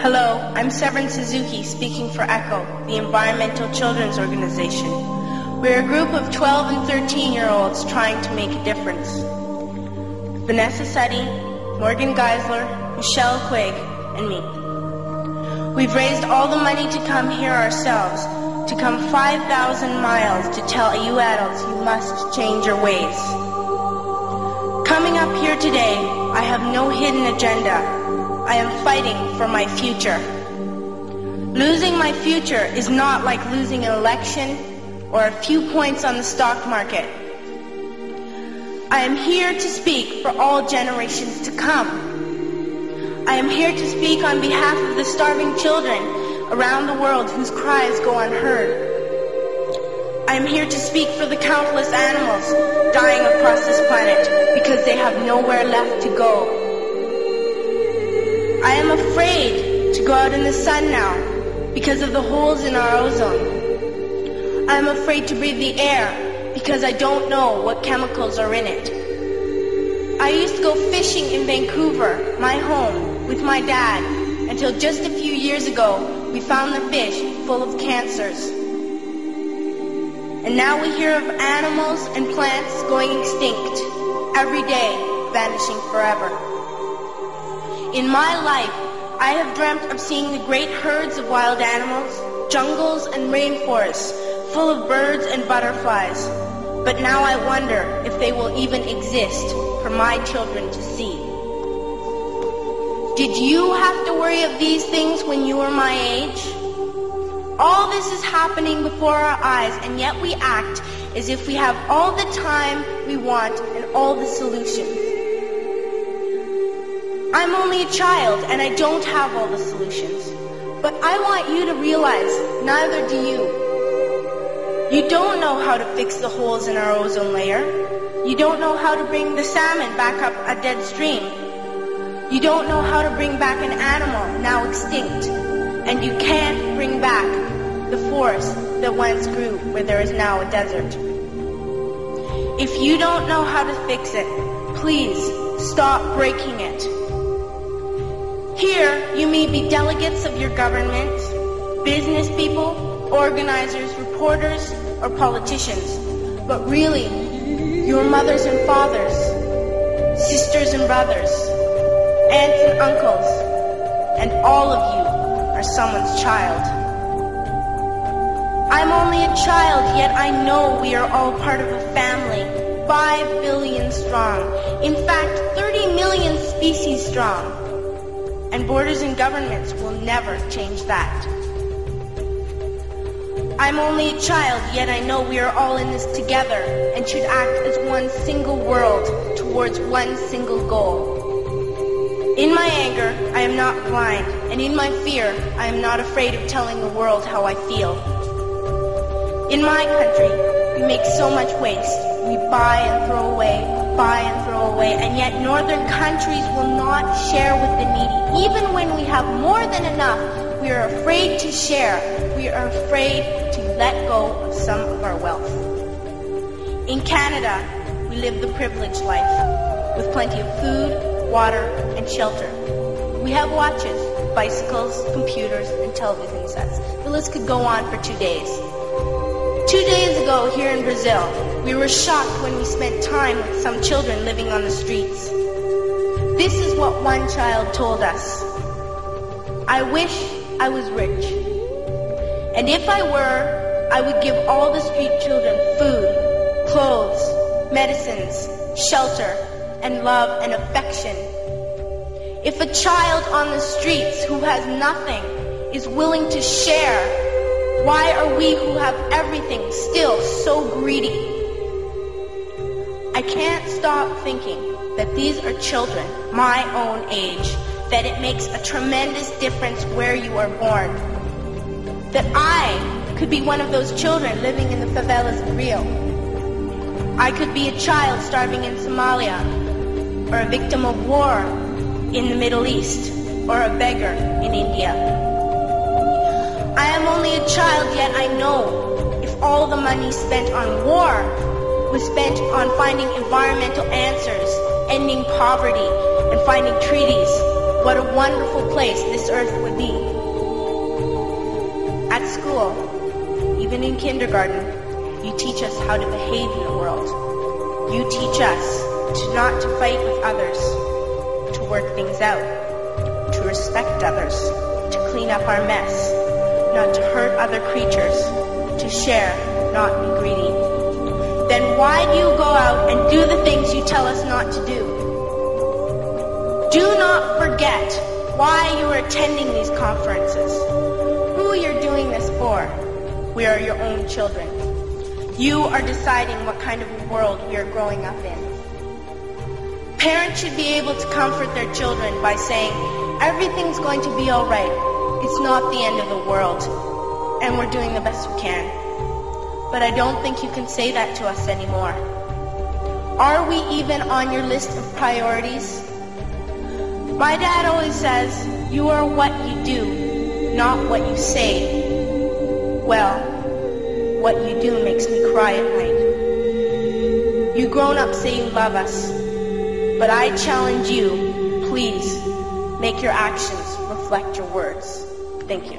Hello, I'm Severin Suzuki speaking for ECHO, the Environmental Children's Organization. We're a group of 12 and 13-year-olds trying to make a difference. Vanessa Suddy, Morgan Geisler, Michelle Quigg, and me. We've raised all the money to come here ourselves, to come 5,000 miles to tell you adults you must change your ways. Coming up here today, I have no hidden agenda. I am fighting for my future. Losing my future is not like losing an election or a few points on the stock market. I am here to speak for all generations to come. I am here to speak on behalf of the starving children around the world whose cries go unheard. I am here to speak for the countless animals dying across this planet because they have nowhere left to go. I am afraid to go out in the sun now because of the holes in our ozone. I am afraid to breathe the air because I don't know what chemicals are in it. I used to go fishing in Vancouver, my home, with my dad, until just a few years ago we found the fish full of cancers. And now we hear of animals and plants going extinct, every day vanishing forever. In my life, I have dreamt of seeing the great herds of wild animals, jungles and rainforests full of birds and butterflies. But now I wonder if they will even exist for my children to see. Did you have to worry of these things when you were my age? All this is happening before our eyes, and yet we act as if we have all the time we want and all the solutions. I'm only a child, and I don't have all the solutions. But I want you to realize, neither do you. You don't know how to fix the holes in our ozone layer. You don't know how to bring the salmon back up a dead stream. You don't know how to bring back an animal now extinct. And you can't bring back the forest that once grew where there is now a desert. If you don't know how to fix it, please stop breaking it. Here, you may be delegates of your government, business people, organizers, reporters, or politicians, but really, your mothers and fathers, sisters and brothers, aunts and uncles, and all of you are someone's child. I'm only a child, yet I know we are all part of a family, 5 billion strong, in fact, 30 million species strong. And borders and governments will never change that. I'm only a child, yet I know we are all in this together and should act as one single world towards one single goal. In my anger, I am not blind, and in my fear, I am not afraid of telling the world how I feel. In my country, we make so much waste. We buy and throw away, and yet northern countries will not share with the needy. Even when we have more than enough, we are afraid to share. We are afraid to let go of some of our wealth. In Canada, we live the privileged life, with plenty of food, water, and shelter. We have watches, bicycles, computers, and television sets. The list could go on for 2 days. 2 days ago, here in Brazil, we were shocked when we spent time with some children living on the streets. This is what one child told us. I wish I was rich. And if I were, I would give all the street children food, clothes, medicines, shelter, and love and affection. If a child on the streets who has nothing is willing to share, why are we who have everything still so greedy? I can't stop thinking that these are children my own age, that it makes a tremendous difference where you are born. That I could be one of those children living in the favelas of Rio. I could be a child starving in Somalia, or a victim of war in the Middle East, or a beggar in India. I am only a child, yet I know if all the money spent on war was spent on finding environmental answers, ending poverty, and finding treaties what a wonderful place this earth would be. At school, even in kindergarten, you teach us how to behave in the world. You teach us not to fight with others, to work things out, to respect others, to clean up our mess, not to hurt other creatures, to share, not be greedy. Then why do you go out and do the things you tell us not to do? Do not forget why you are attending these conferences, who you're doing this for. We are your own children. You are deciding what kind of a world we are growing up in. Parents should be able to comfort their children by saying, everything's going to be all right. It's not the end of the world, and we're doing the best we can. But I don't think you can say that to us anymore. Are we even on your list of priorities? My dad always says, you are what you do, not what you say. Well, what you do makes me cry at night. You grown-ups say you love us, but I challenge you, please, make your actions reflect your words. Thank you.